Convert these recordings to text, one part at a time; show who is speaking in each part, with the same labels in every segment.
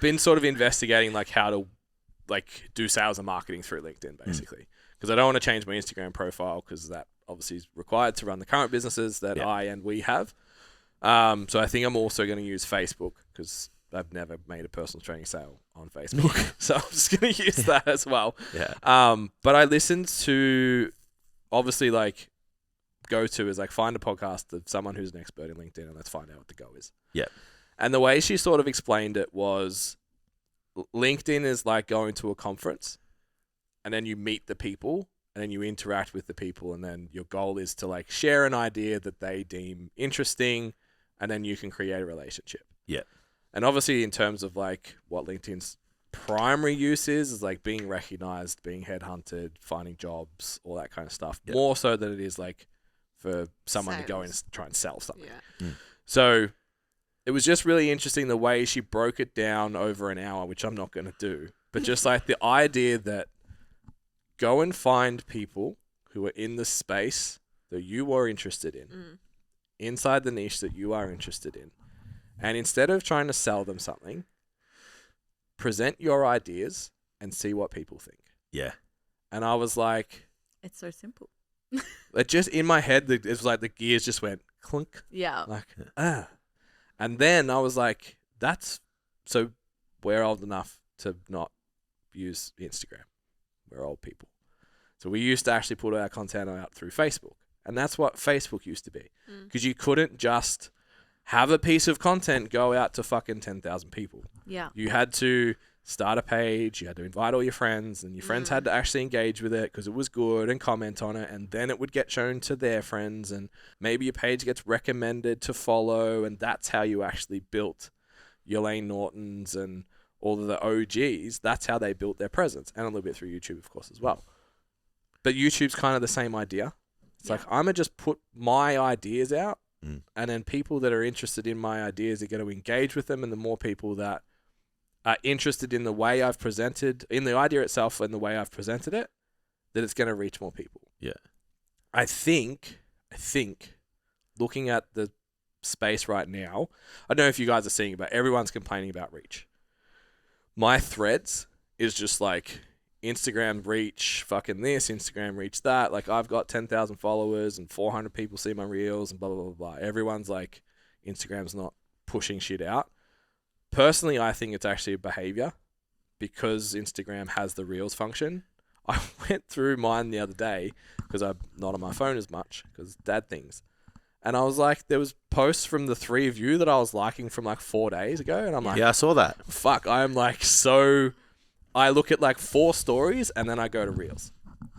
Speaker 1: been sort of investigating like how to like do sales and marketing through LinkedIn basically, because I don't want to change my Instagram profile because that obviously is required to run the current businesses that I and we have. So I think I'm also going to use Facebook because I've never made a personal training sale on Facebook. So I'm just going to use that as well.
Speaker 2: Yeah.
Speaker 1: But I listened to, obviously, like, go-to is like find a podcast of someone who's an expert in LinkedIn and let's find out what the go is.
Speaker 2: Yeah.
Speaker 1: And the way she sort of explained it was LinkedIn is like going to a conference and then you meet the people and then you interact with the people and then your goal is to like share an idea that they deem interesting and then you can create a relationship.
Speaker 2: Yeah.
Speaker 1: And obviously in terms of like what LinkedIn's primary use is like being recognized, being headhunted, finding jobs, all that kind of stuff.
Speaker 2: Yeah.
Speaker 1: More so than it is like for someone to go and
Speaker 3: Sales.
Speaker 1: try and sell something.
Speaker 3: Yeah.
Speaker 1: So it was just really interesting the way she broke it down over an hour, which I'm not going to do. But just like the idea that go and find people who are in the space that you are interested in, inside the niche that you are interested in. And instead of trying to sell them something, present your ideas and see what people think.
Speaker 2: Yeah.
Speaker 1: And I was like,
Speaker 4: It's so simple.
Speaker 1: it just in my head, it was like the gears just went clunk.
Speaker 4: Yeah.
Speaker 1: Like, And then I was like, so we're old enough to not use Instagram. We're old people. So we used to actually put our content out through Facebook. And that's what Facebook used to be. Because you couldn't just have a piece of content go out to fucking 10,000 people.
Speaker 4: Yeah.
Speaker 1: You had to start a page, you had to invite all your friends, and your friends had to actually engage with it because it was good and comment on it, and then it would get shown to their friends, and maybe your page gets recommended to follow, and that's how you actually built your Lane Nortons and all of the OGs. That's how they built their presence, and a little bit through YouTube, of course, as well. But YouTube's kind of the same idea. It's like, I'm going to just put my ideas out, and then people that are interested in my ideas are going to engage with them, and the more people that are interested in the way I've presented, in the idea itself and the way I've presented it, that it's going to reach more people.
Speaker 2: Yeah.
Speaker 1: I think, looking at the space right now, I don't know if you guys are seeing it, but everyone's complaining about reach. My threads is just like Instagram reach, fucking this, Instagram reach that. Like I've got 10,000 followers and 400 people see my reels and blah, blah, blah, blah. Everyone's like, Instagram's not pushing shit out. Personally, I think it's actually a behavior because Instagram has the reels function. I went through mine the other day because I'm not on my phone as much because dad things. And I was like, there was posts from the three of you that I was liking from like 4 days ago. And I'm like,
Speaker 2: Yeah, I saw that.
Speaker 1: fuck, I'm like I look at like 4 stories and then I go to reels.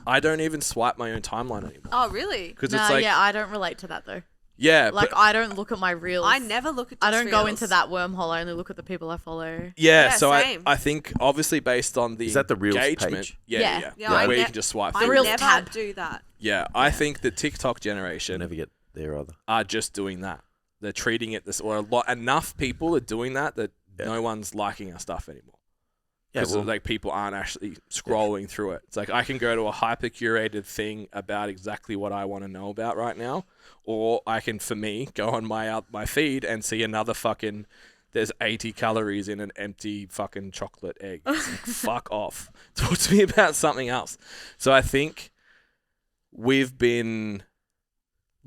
Speaker 1: I don't even swipe my own timeline anymore.
Speaker 3: Oh, really?
Speaker 1: Because
Speaker 4: No,
Speaker 1: it's like,
Speaker 4: yeah, I don't relate to that though.
Speaker 1: yeah,
Speaker 4: Like,
Speaker 1: but,
Speaker 4: I don't look at my reels.
Speaker 3: I never look at
Speaker 4: I don't go
Speaker 3: reels.
Speaker 4: into that wormhole. I only look at the people I follow.
Speaker 1: yeah,
Speaker 3: Yeah,
Speaker 1: so
Speaker 3: same.
Speaker 1: I think obviously based on the
Speaker 2: Is that the Reels
Speaker 1: engagement,
Speaker 2: page?
Speaker 1: yeah,
Speaker 3: Yeah, I
Speaker 1: where you
Speaker 3: ne-
Speaker 1: can just swipe
Speaker 3: I
Speaker 1: through.
Speaker 4: Reels
Speaker 3: never
Speaker 4: tab.
Speaker 3: do that.
Speaker 1: Yeah, I think the TikTok
Speaker 2: I
Speaker 1: generation
Speaker 2: never get there either.
Speaker 1: are just doing that. They're treating it this, or enough people are doing that no one's liking our stuff anymore.
Speaker 2: Yeah,
Speaker 1: Because
Speaker 2: well,
Speaker 1: like people aren't actually scrolling through it. It's like I can go to a hyper curated thing about exactly what I want to know about right now, or I can, for me, go on my feed and see another fucking. There's 80 calories in an empty fucking chocolate egg. It's like, fuck off. Talk to me about something else. So I think we've been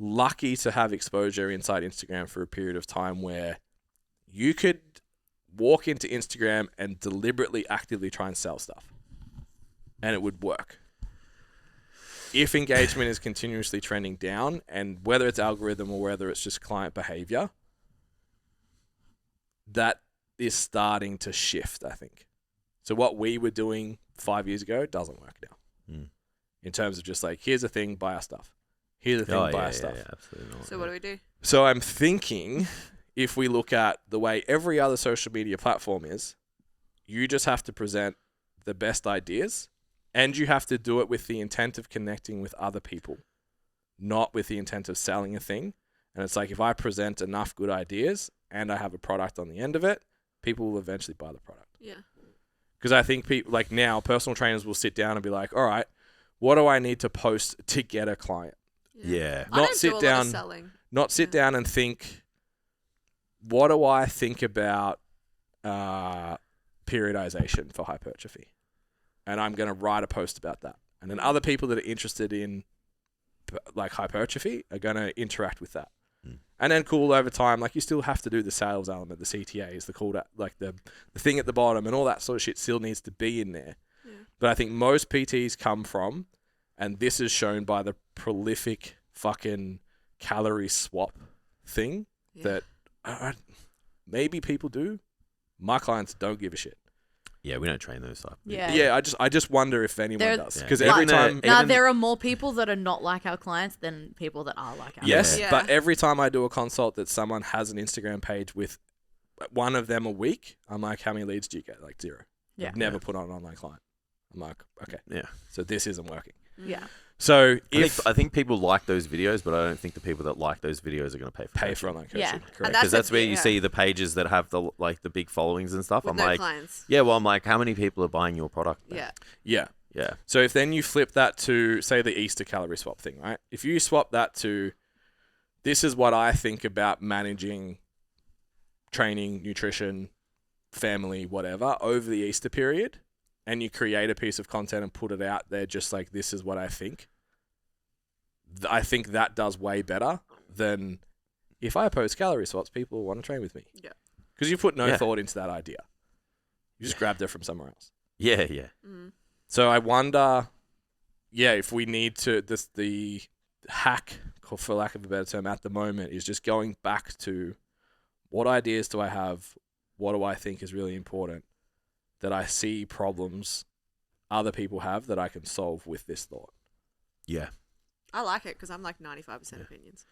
Speaker 1: lucky to have exposure inside Instagram for a period of time where you could walk into Instagram and deliberately, actively try and sell stuff. And it would work. If engagement is continuously trending down, and whether it's algorithm or whether it's just client behavior, that is starting to shift, I think. So what we were doing 5 years ago doesn't work now. In terms of just like, here's a thing, buy our stuff. Here's a thing, buy our stuff.
Speaker 2: Yeah, absolutely not.
Speaker 3: So what do we do?
Speaker 1: So I'm thinking, if we look at the way every other social media platform is, you just have to present the best ideas, and you have to do it with the intent of connecting with other people, not with the intent of selling a thing. And it's like, if I present enough good ideas and I have a product on the end of it, people will eventually buy the product.
Speaker 3: Yeah.
Speaker 1: Because I think people, like now, personal trainers will sit down and be like, all right, what do I need to post to get a client?
Speaker 2: Yeah.
Speaker 3: I
Speaker 1: Not
Speaker 3: don't
Speaker 1: sit
Speaker 3: do a lot
Speaker 1: down-
Speaker 3: of selling.
Speaker 1: Not sit down and think, what do I think about periodization for hypertrophy. And I'm going to write a post about that. And then other people that are interested in like hypertrophy are going to interact with that. And then cool over time, like you still have to do the sales element, the CTAs, the call to, like the thing at the bottom and all that sort of shit still needs to be in there. Yeah. But I think most PTs come from, and this is shown by the prolific fucking calorie swap thing that maybe people do. My clients don't give a shit.
Speaker 2: Yeah, we don't train those type.
Speaker 4: Yeah.
Speaker 1: I just wonder if anyone does, because
Speaker 2: Yeah.
Speaker 1: every time.
Speaker 4: Now there are more people that are not like our clients than people that are like our
Speaker 1: Yes,
Speaker 4: clients.
Speaker 1: but every time I do a consult that someone has an Instagram page with one of them a week, I'm like, how many leads do you get? Like 0.
Speaker 4: Yeah.
Speaker 1: I've never put on an online client. I'm like, okay,
Speaker 2: Yeah.
Speaker 1: so this isn't working.
Speaker 4: Yeah.
Speaker 1: So if
Speaker 2: I think people like those videos, but I don't think the people that like those videos are going to pay for
Speaker 1: online coaching,
Speaker 4: Yeah.
Speaker 1: correct?
Speaker 3: And
Speaker 2: Because that's where you
Speaker 3: yeah.
Speaker 2: see the pages that have the big followings and stuff.
Speaker 3: With
Speaker 2: I'm
Speaker 3: no
Speaker 2: like,
Speaker 3: clients.
Speaker 2: yeah, well, I'm like, how many people are buying your product? then?
Speaker 3: Yeah.
Speaker 1: Yeah.
Speaker 2: Yeah.
Speaker 1: So if then you flip that to, say, the Easter calorie swap thing, right? If you swap that to, this is what I think about managing training, nutrition, family, whatever, over the Easter period, and you create a piece of content and put it out there just like, this is what I think, I think that does way better than if I post calorie swaps, people will want to train with me.
Speaker 3: Yeah.
Speaker 1: Because you put no
Speaker 2: Yeah.
Speaker 1: thought into that idea. You just grabbed it from somewhere else.
Speaker 2: Yeah, yeah.
Speaker 3: Mm.
Speaker 1: So I wonder, if we need to, the hack, for lack of a better term, at the moment is just going back to what ideas do I have? What do I think is really important that I see problems other people have that I can solve with this thought?
Speaker 2: Yeah.
Speaker 3: I like it because I'm like 95% opinions.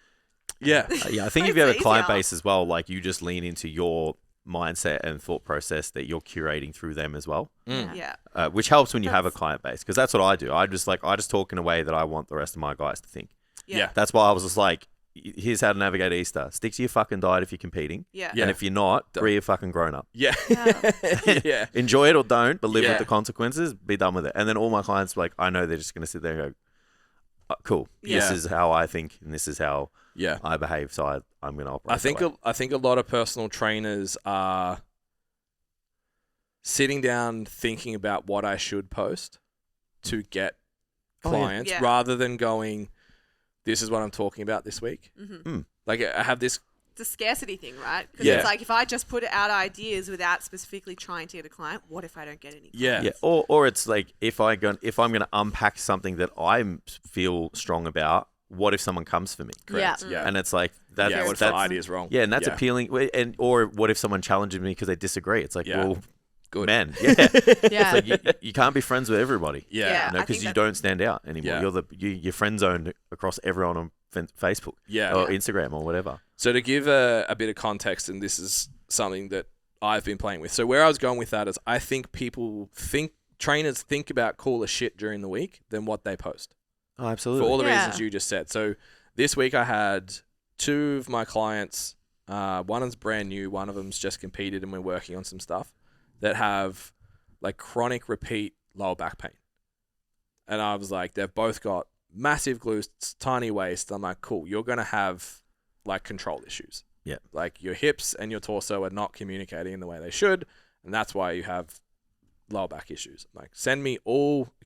Speaker 1: Yeah.
Speaker 2: Yeah, I think if
Speaker 3: It's
Speaker 2: you have a client
Speaker 3: easier.
Speaker 2: base as well, like you just lean into your mindset and thought process that you're curating through them as well,
Speaker 1: Mm.
Speaker 3: Yeah.
Speaker 2: which helps when you have a
Speaker 3: That's-
Speaker 2: client base, because that's what I do. I just talk in a way that I want the rest of my guys to think.
Speaker 1: Yeah.
Speaker 2: That's why I was just like, here's how to navigate Easter. Stick to your fucking diet if you're competing.
Speaker 3: Yeah.
Speaker 1: Yeah.
Speaker 2: And if you're not, be a fucking grown up.
Speaker 1: Yeah.
Speaker 3: Yeah.
Speaker 1: Yeah.
Speaker 2: Enjoy it or don't, but live
Speaker 1: Yeah.
Speaker 2: with the consequences. Be done with it. And then all my clients, like, I know they're just going to sit there and go, cool.
Speaker 1: Yeah.
Speaker 2: This is how I think, and this is how
Speaker 1: Yeah.
Speaker 2: I behave. So I'm going to operate.
Speaker 1: I think a lot of personal trainers are sitting down thinking about what I should post to get
Speaker 2: Oh, yeah.
Speaker 1: clients
Speaker 3: Yeah.
Speaker 1: rather than going, this is what I'm talking about this week.
Speaker 3: Mm-hmm.
Speaker 1: Like I have this.
Speaker 3: It's a scarcity thing, right? Because
Speaker 1: Yeah.
Speaker 3: it's like if I just put out ideas without specifically trying to get a client, what if I don't get any?
Speaker 1: Yeah.
Speaker 2: Yeah, or it's like if I'm going to unpack something that I feel strong about, what if someone comes for me?
Speaker 1: Correct.
Speaker 4: Yeah.
Speaker 1: Yeah.
Speaker 2: And it's like that.
Speaker 1: Yeah. What if the idea's wrong?
Speaker 2: Yeah, and that's appealing. Or what if someone challenges me because they disagree? It's like,
Speaker 1: Yeah.
Speaker 2: well,
Speaker 1: Good.
Speaker 2: man, yeah.
Speaker 4: Yeah.
Speaker 2: It's like you can't be friends with everybody.
Speaker 1: Yeah.
Speaker 3: Yeah. I
Speaker 2: because
Speaker 3: think
Speaker 2: you
Speaker 3: that-
Speaker 2: don't stand out anymore.
Speaker 1: Yeah.
Speaker 2: You're friend zoned across everyone on Facebook
Speaker 1: Yeah.
Speaker 2: or Instagram or whatever.
Speaker 1: So to give a bit of context, and this is something that I've been playing with. So where I was going with that is I think trainers think about cooler shit during the week than what they post.
Speaker 2: Oh,
Speaker 1: For
Speaker 2: absolutely.
Speaker 1: all the
Speaker 4: Yeah.
Speaker 1: reasons you just said. So this week I had 2 of my clients, one is brand new, one of them's just competed and we're working on some stuff, that have like chronic repeat lower back pain. And I was like, they've both got massive glutes, tiny waist. I'm like, cool, you're going to have like control issues.
Speaker 2: Yeah.
Speaker 1: Like your hips and your torso are not communicating in the way they should. And that's why you have lower back issues. I'm like,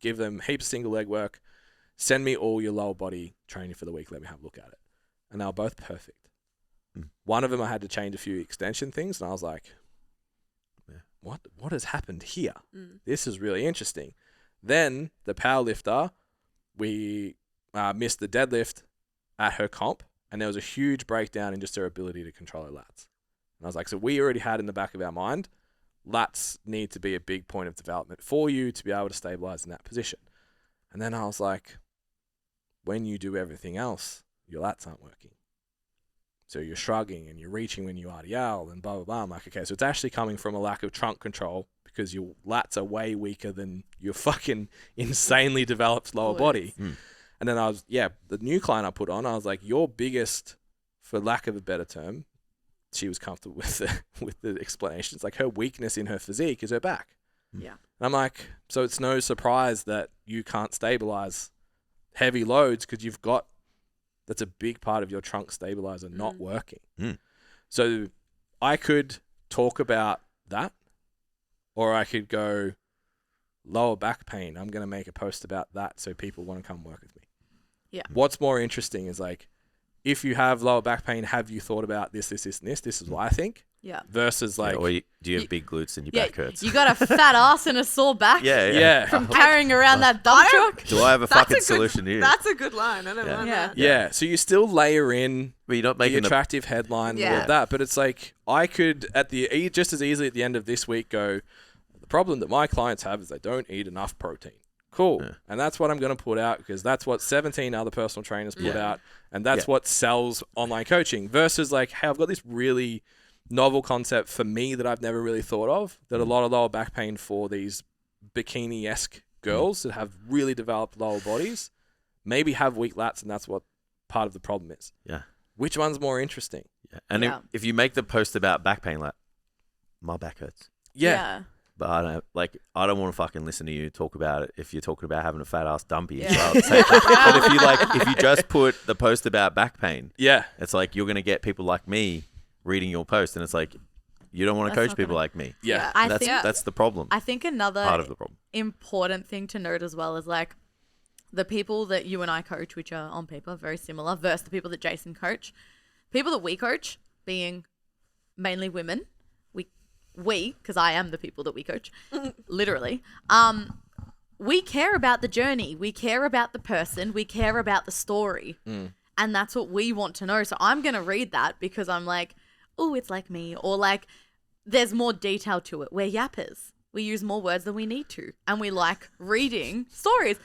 Speaker 1: give them heaps of single leg work. Send me all your lower body training for the week. Let me have a look at it. And they were both perfect.
Speaker 2: Mm.
Speaker 1: One of them I had to change a few extension things. And I was like,
Speaker 2: Yeah.
Speaker 1: what has happened here?
Speaker 3: Mm.
Speaker 1: This is really interesting. Then the power lifter, we missed the deadlift at her comp, and there was a huge breakdown in just her ability to control her lats. And I was like, so we already had in the back of our mind, lats need to be a big point of development for you to be able to stabilize in that position. And then I was like, when you do everything else, your lats aren't working. So you're shrugging and you're reaching when you RDL and blah, blah, blah. I'm like, okay, so it's actually coming from a lack of trunk control because your lats are way weaker than your fucking insanely developed lower body.
Speaker 2: Mm.
Speaker 1: And then the new client I put on, I was like, your biggest, for lack of a better term, she was comfortable with the explanations. Like her weakness in her physique is her back.
Speaker 4: Yeah.
Speaker 1: And I'm like, so it's no surprise that you can't stabilize heavy loads because that's a big part of your trunk stabilizer not working.
Speaker 2: Mm.
Speaker 1: So I could talk about that Or I could go lower back pain. I'm going to make a post about that so people want to come work with me.
Speaker 4: Yeah.
Speaker 1: What's more interesting is like, if you have lower back pain, have you thought about this, and this? This is what I think.
Speaker 4: Yeah.
Speaker 1: Versus like,
Speaker 2: do you have big glutes and your back hurts?
Speaker 4: You got a fat ass and a sore back.
Speaker 1: yeah.
Speaker 4: From carrying around that dump truck.
Speaker 2: Do I have a
Speaker 3: That's
Speaker 2: fucking
Speaker 3: a good-
Speaker 2: solution here?
Speaker 3: That's a good line. I don't mind
Speaker 4: Yeah.
Speaker 3: that.
Speaker 1: Yeah, so you still layer in
Speaker 2: But you're not
Speaker 1: the
Speaker 2: making a
Speaker 1: attractive headline and all
Speaker 3: Yeah.
Speaker 1: of that, but it's like I could just as easily at the end of this week go, the problem that my clients have is they don't eat enough protein. Cool.
Speaker 2: Yeah.
Speaker 1: And that's what I'm going to put out because that's what 17 other personal trainers put
Speaker 2: Yeah.
Speaker 1: out, and that's
Speaker 2: Yeah.
Speaker 1: what sells online coaching versus like, hey, I've got this really novel concept for me that I've never really thought of, that a lot of lower back pain for these bikini-esque girls that have really developed lower bodies maybe have weak lats, and that's what part of the problem is.
Speaker 2: Yeah.
Speaker 1: Which one's more interesting?
Speaker 2: Yeah. And
Speaker 4: Yeah.
Speaker 2: if you make the post about back pain, like, my back hurts.
Speaker 1: Yeah.
Speaker 2: But I don't want to fucking listen to you talk about it if you're talking about having a fat ass dumpy.
Speaker 4: Yeah.
Speaker 2: So I would say that. But if you just put the post about back pain,
Speaker 1: Yeah.
Speaker 2: it's like you're gonna get people like me reading your post, and it's like you don't want to
Speaker 4: That's
Speaker 2: coach
Speaker 4: not
Speaker 2: people
Speaker 4: gonna-
Speaker 2: like me.
Speaker 1: Yeah.
Speaker 4: I
Speaker 2: That's
Speaker 4: think
Speaker 2: that's the problem.
Speaker 4: I think another
Speaker 2: Part of the problem.
Speaker 4: important thing to note as well is like the people that you and I coach, which are on paper very similar, versus the people that Jason coach. People that we coach, being mainly women, we because I am the people that we coach, literally. We care about the journey, we care about the person, we care about the story, and that's what we want to know. So I'm gonna read that because I'm like, oh, it's like me, or like there's more detail to it. We're yappers. We use more words than we need to. And we like reading stories.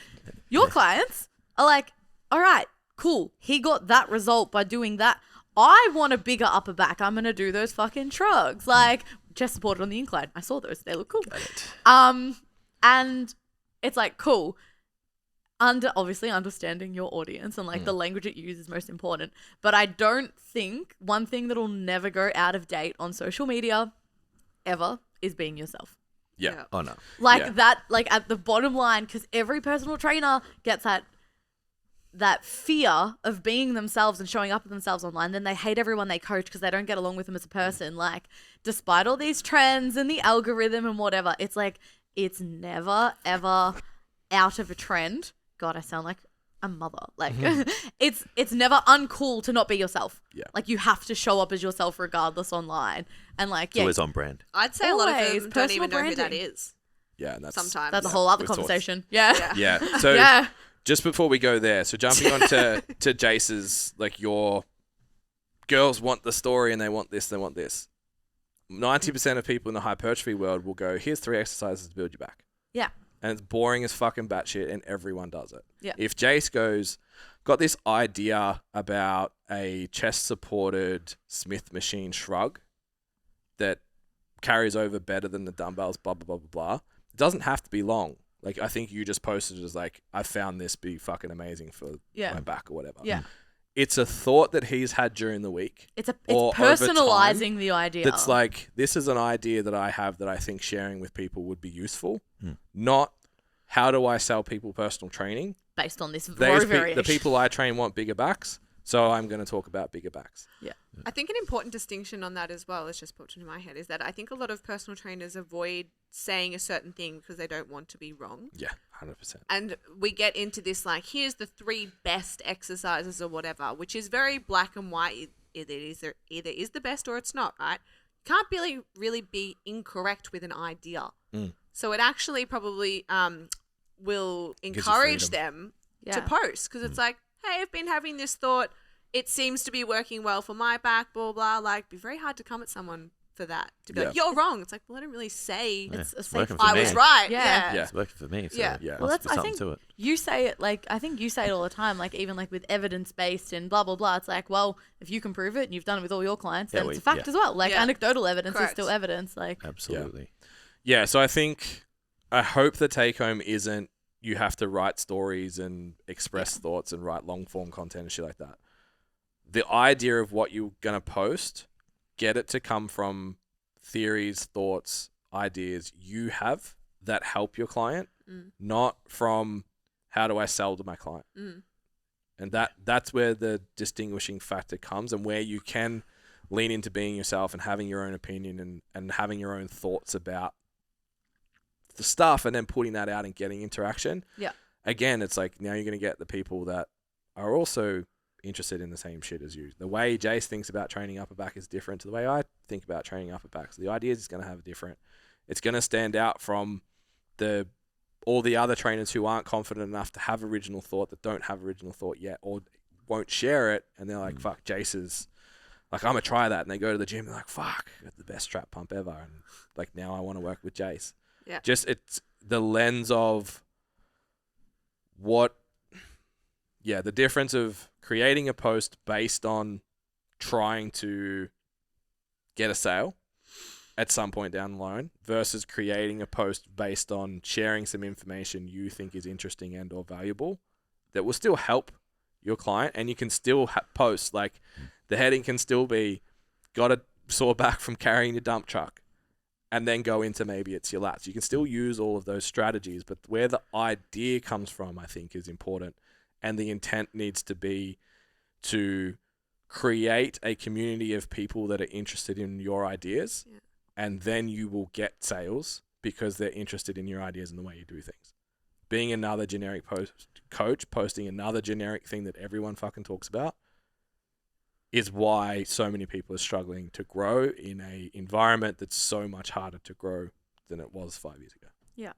Speaker 4: Your clients are like, all right, cool. He got that result by doing that. I want a bigger upper back. I'm going to do those fucking shrugs. Like, chest supported on the incline. I saw those. They look cool. And it's like, cool. Obviously understanding your audience and like the language it uses is most important. But I don't think one thing that'll never go out of date on social media ever is being yourself.
Speaker 1: Yeah.
Speaker 2: Oh no.
Speaker 4: Like
Speaker 1: Yeah.
Speaker 4: that, like at the bottom line, because every personal trainer gets that fear of being themselves and showing up with themselves online. Then they hate everyone they coach because they don't get along with them as a person. Like, despite all these trends and the algorithm and whatever, it's like it's never ever out of a trend. God, I sound like a mother. Like it's never uncool to not be yourself.
Speaker 1: Yeah.
Speaker 4: Like you have to show up as yourself regardless online. And like,
Speaker 2: It's
Speaker 4: yeah,
Speaker 2: always on brand.
Speaker 3: I'd say a lot of
Speaker 4: Always.
Speaker 3: them don't even know
Speaker 4: Personal
Speaker 3: who that
Speaker 4: branding.
Speaker 3: is.
Speaker 1: Yeah. And that's
Speaker 3: Sometimes.
Speaker 4: that's a whole other
Speaker 1: we've talked.
Speaker 4: conversation. Yeah.
Speaker 3: Yeah.
Speaker 1: Yeah. So
Speaker 4: Yeah.
Speaker 1: just before we go there, so jumping on to Jace's, like, your girls want the story and they want this, they want this. 90% of people in the hypertrophy world will go, here's 3 exercises to build your back.
Speaker 4: Yeah.
Speaker 1: And it's boring as fucking batshit and everyone does it.
Speaker 4: Yeah.
Speaker 1: If Jace goes, got this idea about a chest supported Smith machine shrug that carries over better than the dumbbells, blah, blah, blah, blah, blah. It doesn't have to be long. Like, I think you just posted it as like, I found this be fucking amazing for
Speaker 4: Yeah.
Speaker 1: my back or whatever.
Speaker 4: Yeah.
Speaker 1: It's a thought that he's had during the week.
Speaker 4: It's
Speaker 1: Or over
Speaker 4: personalizing the idea.
Speaker 1: That's like, this is an idea that I have that I think sharing with people would be useful.
Speaker 2: Hmm.
Speaker 1: Not how do I sell people personal training.
Speaker 4: based on this
Speaker 1: Those
Speaker 4: variation.
Speaker 1: the people I train want bigger backs, so I'm going to talk about bigger backs.
Speaker 3: I think an important distinction on that as well, it's just popped into my head, is that I think a lot of personal trainers avoid saying a certain thing because they don't want to be wrong.
Speaker 1: Yeah, 100%.
Speaker 3: And we get into this like, here's the 3 best exercises or whatever, which is very black and white. Either is the best or it's not, right? Can't really be incorrect with an idea.
Speaker 1: Mm.
Speaker 3: So it actually probably will
Speaker 1: Gives you
Speaker 3: encourage
Speaker 1: freedom.
Speaker 3: them to post because it's like, hey, I've been having this thought. It seems to be working well for my back, blah, blah, blah. Like, it'd be very hard to come at someone for that. To be like,
Speaker 1: Yeah.
Speaker 3: you're wrong. It's like, well, I didn't really say
Speaker 4: It's a
Speaker 2: It's
Speaker 4: safe
Speaker 2: working for
Speaker 3: I
Speaker 2: me.
Speaker 3: was right.
Speaker 4: Yeah.
Speaker 1: Yeah.
Speaker 2: It's working for me. So
Speaker 3: Yeah.
Speaker 1: Yeah.
Speaker 4: Well,
Speaker 2: must
Speaker 4: that's,
Speaker 2: be
Speaker 4: I
Speaker 2: something
Speaker 4: think
Speaker 2: to it.
Speaker 4: you say it like, I think you say it all the time, like even like with evidence-based and blah, blah, blah. It's like, well, if you can prove it and you've done it with all your clients,
Speaker 2: Yeah,
Speaker 4: then it's a fact
Speaker 2: yeah.
Speaker 4: as well. Like
Speaker 3: Yeah.
Speaker 4: anecdotal evidence is
Speaker 3: Correct.
Speaker 4: still evidence. Like,
Speaker 2: Absolutely.
Speaker 1: Yeah, so I hope the take home isn't you have to write stories and express thoughts and write long form content and shit like that. The idea of what you're going to post, get it to come from theories, thoughts, ideas you have that help your client, not from how do I sell to my client.
Speaker 3: Mm.
Speaker 1: And that's where the distinguishing factor comes and where you can lean into being yourself and having your own opinion and having your own thoughts about the stuff and then putting that out and getting interaction.
Speaker 4: Yeah.
Speaker 1: Again, it's like now you're going to get the people that are also interested in the same shit as you. The way Jace thinks about training upper back is different to the way I think about training upper back. So the ideas is going to have different. It's going to stand out from all the other trainers who aren't confident enough to have original thought, that don't have original thought yet, or won't share it, and they're like, fuck, Jace is like, I'm gonna try that, and they go to the gym and they're like, fuck, I got the best strap pump ever, and like now I want to work with Jace.
Speaker 3: Yeah.
Speaker 1: Just it's the lens of the difference of creating a post based on trying to get a sale at some point down the line versus creating a post based on sharing some information you think is interesting and or valuable that will still help your client, and you can still post, like the heading can still be, got a sore back from carrying your dump truck, and then go into maybe it's your lats. You can still use all of those strategies, but where the idea comes from, I think, is important, and the intent needs to be to create a community of people that are interested in your ideas.
Speaker 3: Yeah.
Speaker 1: And then you will get sales because they're interested in your ideas and the way you do things. Being another generic coach posting another generic thing that everyone fucking talks about is why so many people are struggling to grow in a environment that's so much harder to grow than it was 5 years ago.
Speaker 4: Yeah.